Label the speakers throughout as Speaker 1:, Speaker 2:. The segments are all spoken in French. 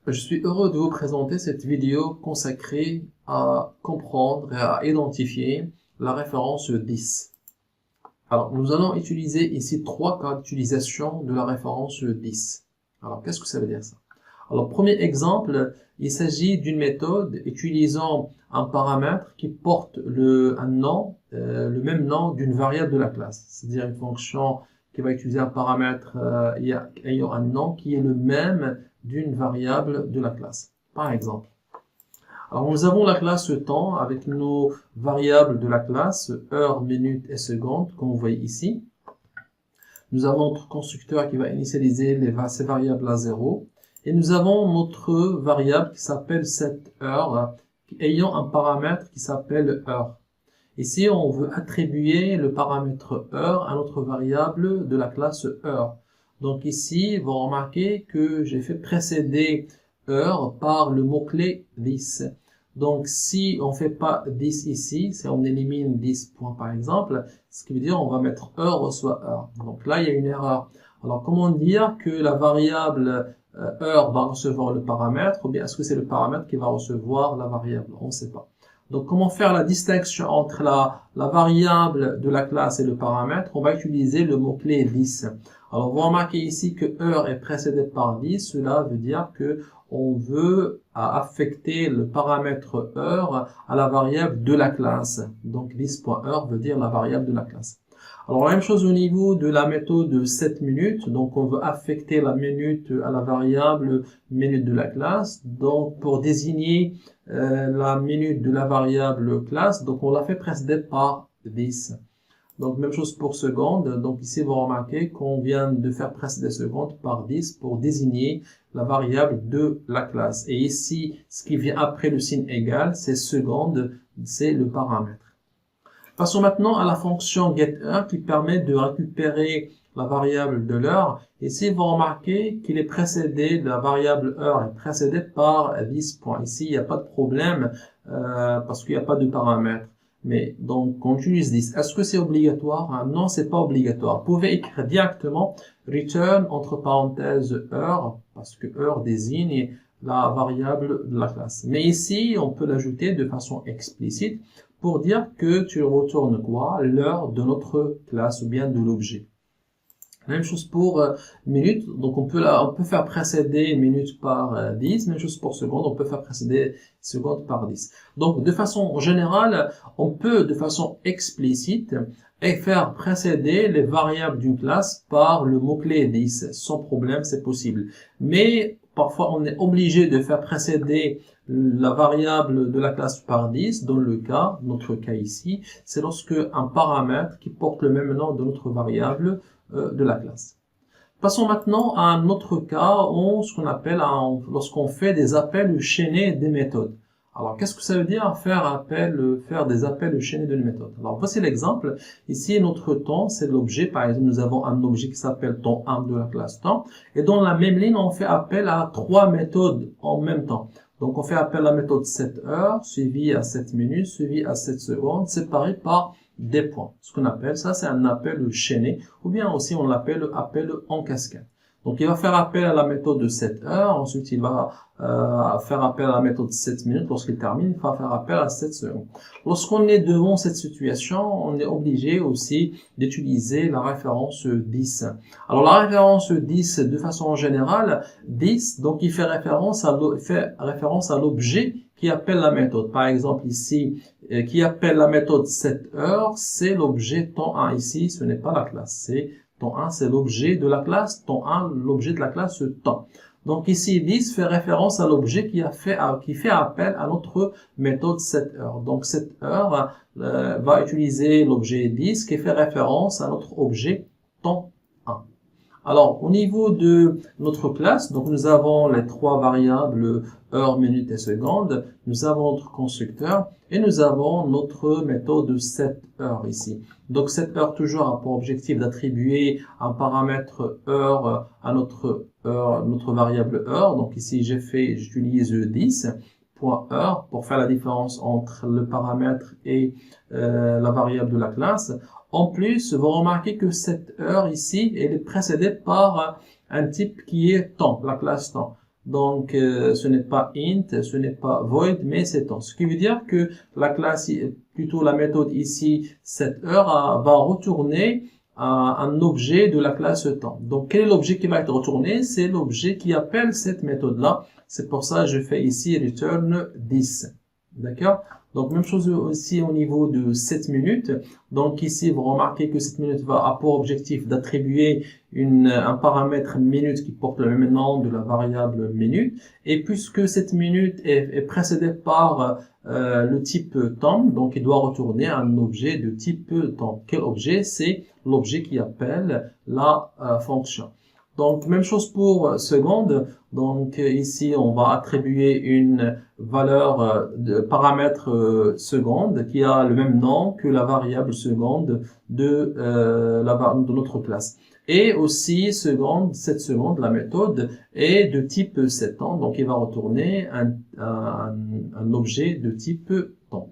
Speaker 1: Je suis heureux de vous présenter cette vidéo consacrée à comprendre et à identifier la référence 10. Alors, nous allons utiliser ici trois cas d'utilisation de la référence 10. Alors, qu'est-ce que ça veut dire ça? Alors, premier exemple, il s'agit d'une méthode utilisant un paramètre qui porte le même nom d'une variable de la classe, c'est-à-dire une fonction qui va utiliser un paramètre ayant un nom qui est le même d'une variable de la classe. Par exemple, alors nous avons la classe temps avec nos variables de la classe heure, minute et seconde, comme vous voyez ici. Nous avons notre constructeur qui va initialiser ces variables à 0. Et nous avons notre variable qui s'appelle cette heure, ayant un paramètre qui s'appelle heure. Ici, on veut attribuer le paramètre heure à notre variable de la classe heure. Donc ici, vous remarquez que j'ai fait précéder heure par le mot-clé 10. Donc si on fait pas 10 ici, si on élimine 10 points par exemple, ce qui veut dire on va mettre heure reçoit heure. Donc là, il y a une erreur. Alors comment dire que la variable heure va recevoir le paramètre, ou bien est-ce que c'est le paramètre qui va recevoir la variable? On ne sait pas. Donc, comment faire la distinction entre la variable de la classe et le paramètre? On va utiliser le mot-clé 10. Alors, vous remarquez ici que heure est précédée par 10. Cela veut dire que on veut affecter le paramètre heure à la variable de la classe. Donc, 10.heure veut dire la variable de la classe. Alors, la même chose au niveau de la méthode 7 minutes. Donc, on veut affecter la minute à la variable minute de la classe. Donc, pour désigner la minute de la variable classe, donc on l'a fait précéder par 10. Donc, même chose pour seconde. Donc, ici, vous remarquez qu'on vient de faire précéder seconde par 10 pour désigner la variable de la classe. Et ici, ce qui vient après le signe égal, c'est seconde, c'est le paramètre. Passons maintenant à la fonction getHeure qui permet de récupérer la variable de l'heure. Ici, vous remarquez qu'il est précédé, la variable heure est précédée par 10 points. Ici, il n'y a pas de problème parce qu'il n'y a pas de paramètre. Mais donc, on utilise 10. Est-ce que c'est obligatoire? Non, c'est pas obligatoire. Vous pouvez écrire directement return entre parenthèses heure parce que heure désigne la variable de la classe. Mais ici, on peut l'ajouter de façon explicite pour dire que tu retournes quoi? L'heure de notre classe ou bien de l'objet. Même chose pour minute, donc on peut faire précéder minute par 10, même chose pour seconde, on peut faire précéder seconde par 10. Donc de façon générale, on peut de façon explicite faire précéder les variables d'une classe par le mot-clé 10, sans problème, c'est possible. Mais parfois on est obligé de faire précéder la variable de la classe par 10, dans notre cas ici, c'est lorsque un paramètre qui porte le même nom de notre variable de la classe. Passons maintenant à un autre cas, ce qu'on appelle lorsqu'on fait des appels chaînés des méthodes. Alors, qu'est-ce que ça veut dire faire des appels chaînés de méthodes? Alors, voici l'exemple. Ici, notre temps, c'est l'objet. Par exemple, nous avons un objet qui s'appelle temps 1 de la classe temps. Et dans la même ligne, on fait appel à trois méthodes en même temps. Donc, on fait appel à la méthode 7 heures, suivie à 7 minutes, suivie à 7 secondes, séparée par des points. Ce qu'on appelle ça, c'est un appel chaîné, ou bien aussi on l'appelle appel en cascade. Donc, il va faire appel à la méthode de 7 heures, ensuite il va faire appel à la méthode 7 minutes, lorsqu'il termine, il va faire appel à 7 secondes. Lorsqu'on est devant cette situation, on est obligé aussi d'utiliser la référence 10. Alors, la référence 10, de façon générale, 10, donc il fait référence à l'objet qui appelle la méthode. Par exemple, ici, qui appelle la méthode 7 heures, c'est l'objet temps 1 ici, ce n'est pas la classe, c'est temps 1, c'est l'objet de la classe, temps 1, l'objet de la classe temps. Donc ici, 10 fait référence à l'objet qui fait appel à notre méthode 7 heures. Donc 7 heures va utiliser l'objet 10 qui fait référence à notre objet temps 1. Alors, au niveau de notre classe, donc nous avons les trois variables heure, minute et seconde, nous avons notre constructeur et nous avons notre méthode 7 heures ici. Donc 7 heures toujours a pour objectif d'attribuer un paramètre heure à notre variable heure. Donc ici j'utilise 10.heure pour faire la différence entre le paramètre et la variable de la classe. En plus, vous remarquez que cette heure ici, elle est précédée par un type qui est temps, la classe temps. Donc, ce n'est pas int, ce n'est pas void, mais c'est temps. Ce qui veut dire que la classe, plutôt la méthode ici, cette heure, va retourner un objet de la classe temps. Donc, quel est l'objet qui va être retourné? C'est l'objet qui appelle cette méthode-là. C'est pour ça que je fais ici return 10. D'accord? Donc, même chose aussi au niveau de 7 minutes. Donc, ici, vous remarquez que cette minute a pour objectif d'attribuer un paramètre minute qui porte le même nom de la variable minute. Et puisque cette minute est précédée par le type temps, donc il doit retourner un objet de type temps. Quel objet? C'est l'objet qui appelle la fonction. Donc, même chose pour seconde. Donc, ici, on va attribuer une valeur de paramètre seconde qui a le même nom que la variable seconde de notre classe. Et aussi, cette seconde, la méthode, est de type 7 temps. Donc, il va retourner un objet de type temps.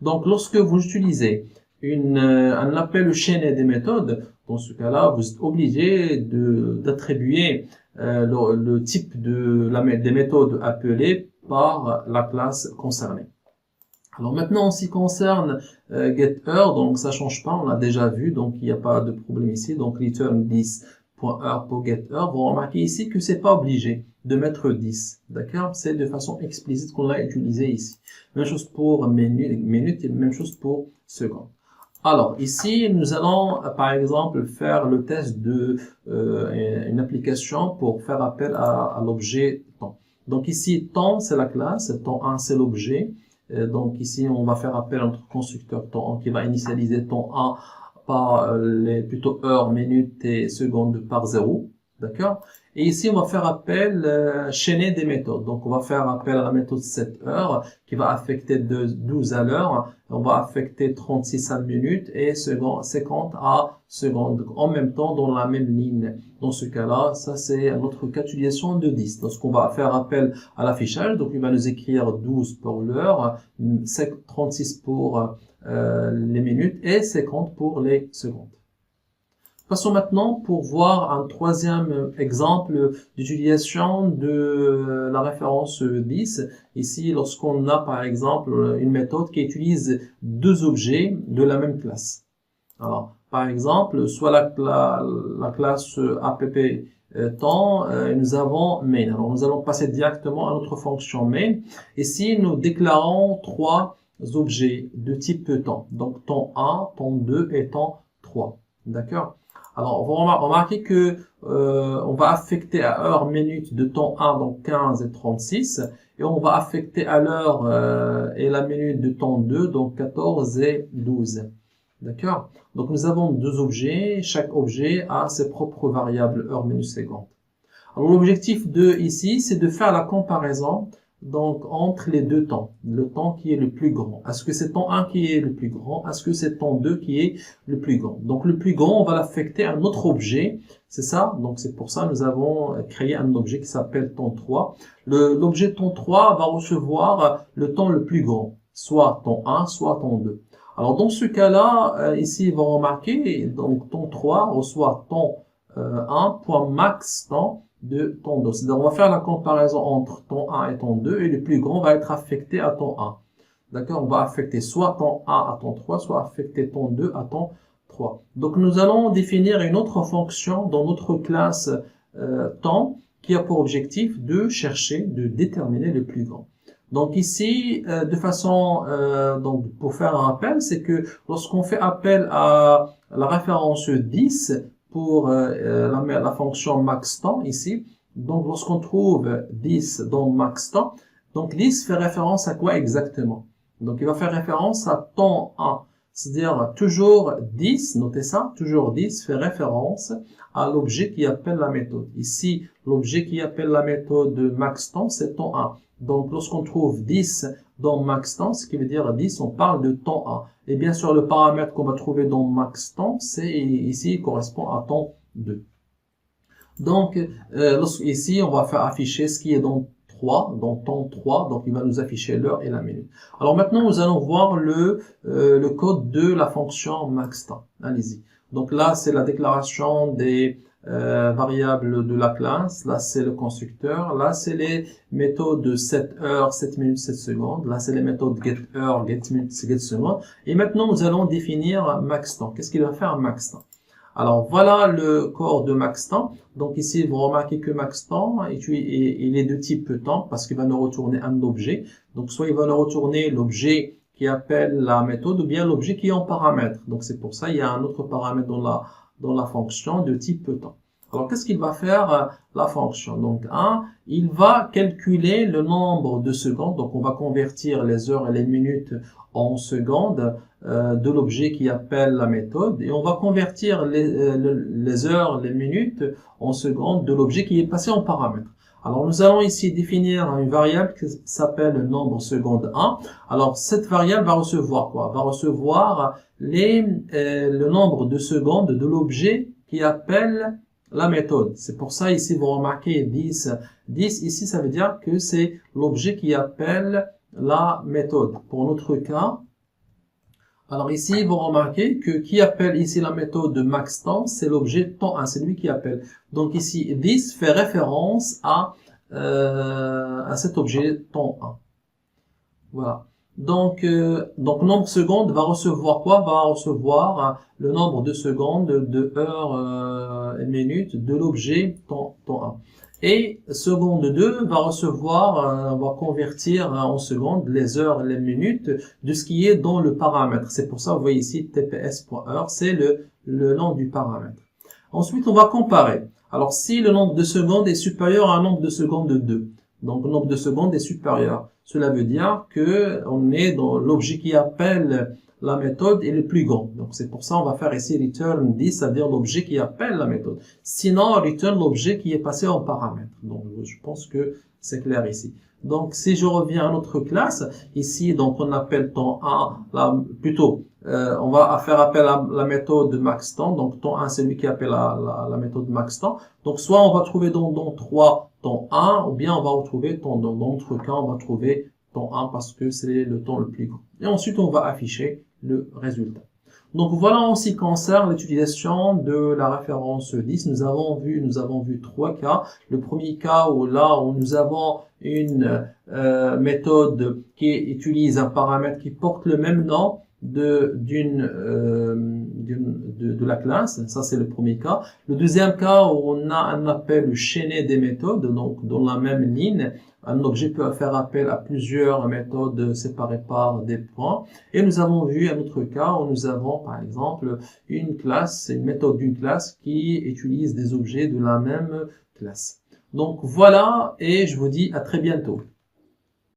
Speaker 1: Donc, lorsque vous utilisez un appel chaîné des méthodes, dans ce cas-là, vous êtes obligé d'attribuer le type des méthodes appelées par la classe concernée. Alors maintenant, en ce qui concerne getHeure, donc ça change pas, on l'a déjà vu, donc il n'y a pas de problème ici. Donc return 10.heure pour getHeure. Vous remarquez ici que c'est pas obligé de mettre 10, d'accord? C'est de façon explicite qu'on l'a utilisé ici. Même chose pour minute et même chose pour seconde. Alors, ici, nous allons, par exemple, faire le test de une application pour faire appel à l'objet temps. Donc ici, temps, c'est la classe, temps 1, c'est l'objet. Donc ici, on va faire appel à notre constructeur temps 1 qui va initialiser temps 1 par plutôt heures, minutes et secondes par 0. D'accord? Et ici, on va faire appel chaîné des méthodes. Donc, on va faire appel à la méthode 7 heures qui va affecter de 12 à l'heure. On va affecter 36 à minutes et 50 à secondes en même temps dans la même ligne. Dans ce cas-là, ça c'est notre cas d'utilisation de 10. Donc, on va faire appel à l'affichage. Donc, il va nous écrire 12 pour l'heure, 36 pour les minutes et 50 pour les secondes. Passons maintenant pour voir un troisième exemple d'utilisation de la référence 10. Ici, lorsqu'on a par exemple une méthode qui utilise deux objets de la même classe. Alors, par exemple, soit la classe app temps, nous avons main. Alors, nous allons passer directement à notre fonction main. Ici, nous déclarons trois objets de type temps. Donc, temps 1, temps 2 et temps 3. D'accord? Alors, on va remarquer que on va affecter à heure, minute de temps 1, donc 15 et 36, et on va affecter à l'heure et la minute de temps 2, donc 14 et 12. D'accord? Donc, nous avons deux objets. Chaque objet a ses propres variables heure, minute, seconde. Alors, l'objectif ici, c'est de faire la comparaison donc entre les deux temps, le temps qui est le plus grand. Est-ce que c'est temps 1 qui est le plus grand? Est-ce que c'est temps 2 qui est le plus grand? Donc le plus grand, on va l'affecter à un autre objet, c'est ça? Donc c'est pour ça que nous avons créé un objet qui s'appelle temps 3. L'objet temps 3 va recevoir le temps le plus grand, soit temps 1, soit temps 2. Alors dans ce cas-là, ici, vous remarquez, donc temps 3 reçoit temps 1, point max temps de temps 2. C'est-à-dire, on va faire la comparaison entre temps 1 et temps 2 et le plus grand va être affecté à temps 1. D'accord? On va affecter soit temps 1 à temps 3, soit affecter temps 2 à temps 3. Donc, nous allons définir une autre fonction dans notre classe temps qui a pour objectif de chercher, de déterminer le plus grand. Donc ici, de façon, donc pour faire un rappel, c'est que lorsqu'on fait appel à la référence 10, pour la fonction max temps ici. Donc, lorsqu'on trouve 10 dans max temps, donc 10 fait référence à quoi exactement? Donc, il va faire référence à temps 1. C'est-à-dire, toujours 10, notez ça, toujours 10 fait référence à l'objet qui appelle la méthode. Ici, l'objet qui appelle la méthode max temps, c'est temps 1. Donc, lorsqu'on trouve 10 dans max temps, ce qui veut dire 10, on parle de temps 1. Et bien sûr, le paramètre qu'on va trouver dans max temps, c'est ici, il correspond à temps 2. Donc, ici, on va faire afficher ce qui est dans 3, dans temps 3, donc il va nous afficher l'heure et la minute. Alors maintenant, nous allons voir le code de la fonction max temps. Allez-y. Donc là, c'est la déclaration des variables de la classe. Là, c'est le constructeur. Là, c'est les méthodes de 7 heures, 7 minutes, 7 secondes. Là, c'est les méthodes getHeure, getMinute, getSeconde. Et maintenant, nous allons définir maxTemps. Qu'est-ce qu'il va faire maxTemps? Alors, voilà le corps de maxTemps. Donc ici, vous remarquez que maxTemps, il est de type temps parce qu'il va nous retourner un objet. Donc, soit il va nous retourner l'objet qui appelle la méthode ou bien l'objet qui est en paramètre. Donc, c'est pour ça il y a un autre paramètre dans la fonction de type temps. Alors, qu'est-ce qu'il va faire la fonction? Donc, il va calculer le nombre de secondes. Donc, on va convertir les heures et les minutes en secondes de l'objet qui appelle la méthode. Et on va convertir les heures, les minutes en secondes de l'objet qui est passé en paramètre. Alors, nous allons ici définir une variable qui s'appelle le nombre seconde 1. Alors, cette variable va recevoir quoi? Va recevoir le nombre de secondes de l'objet qui appelle la méthode. C'est pour ça, ici, vous remarquez 10. 10, ici, ça veut dire que c'est l'objet qui appelle la méthode. Pour notre cas, alors ici, vous remarquez que qui appelle ici la méthode de maxTemps, c'est l'objet temps 1, c'est lui qui appelle. Donc ici, 10 fait référence à cet objet temps 1. Voilà. Donc nombre de secondes va recevoir quoi? Va recevoir le nombre de secondes, de heures et minutes de l'objet temps 1. Et seconde 2 va recevoir, va convertir en secondes les heures et les minutes de ce qui est dans le paramètre. C'est pour ça, vous voyez ici, tps.heure, c'est le nom du paramètre. Ensuite, on va comparer. Alors, si le nombre de secondes est supérieur à un nombre de secondes 2, donc le nombre de secondes est supérieur, cela veut dire que on est dans l'objet qui appelle la méthode est le plus grand. Donc, c'est pour ça on va faire ici return 10, c'est-à-dire l'objet qui appelle la méthode. Sinon, return l'objet qui est passé en paramètre. Donc, je pense que c'est clair ici. Donc, si je reviens à notre classe, ici, donc, on appelle temps 1, on va faire appel à la méthode de maxTemps. Donc, temps 1, c'est lui qui appelle la méthode maxTemps. Donc, soit on va trouver dans 3 temps 1, ou bien on va retrouver dans notre cas, on va trouver temps 1 parce que c'est le temps le plus grand. Et ensuite, on va afficher le résultat. Donc voilà en ce qui concerne l'utilisation de la référence 10. Nous avons vu 3 cas. Le premier cas où nous avons une méthode qui utilise un paramètre qui porte le même nom de la classe. Ça, c'est le premier cas. Le deuxième cas où on a un appel chaîné des méthodes, donc dans la même ligne. Un objet peut faire appel à plusieurs méthodes séparées par des points. Et nous avons vu un autre cas où nous avons, par exemple, une méthode d'une classe qui utilise des objets de la même classe. Donc voilà, et je vous dis à très bientôt.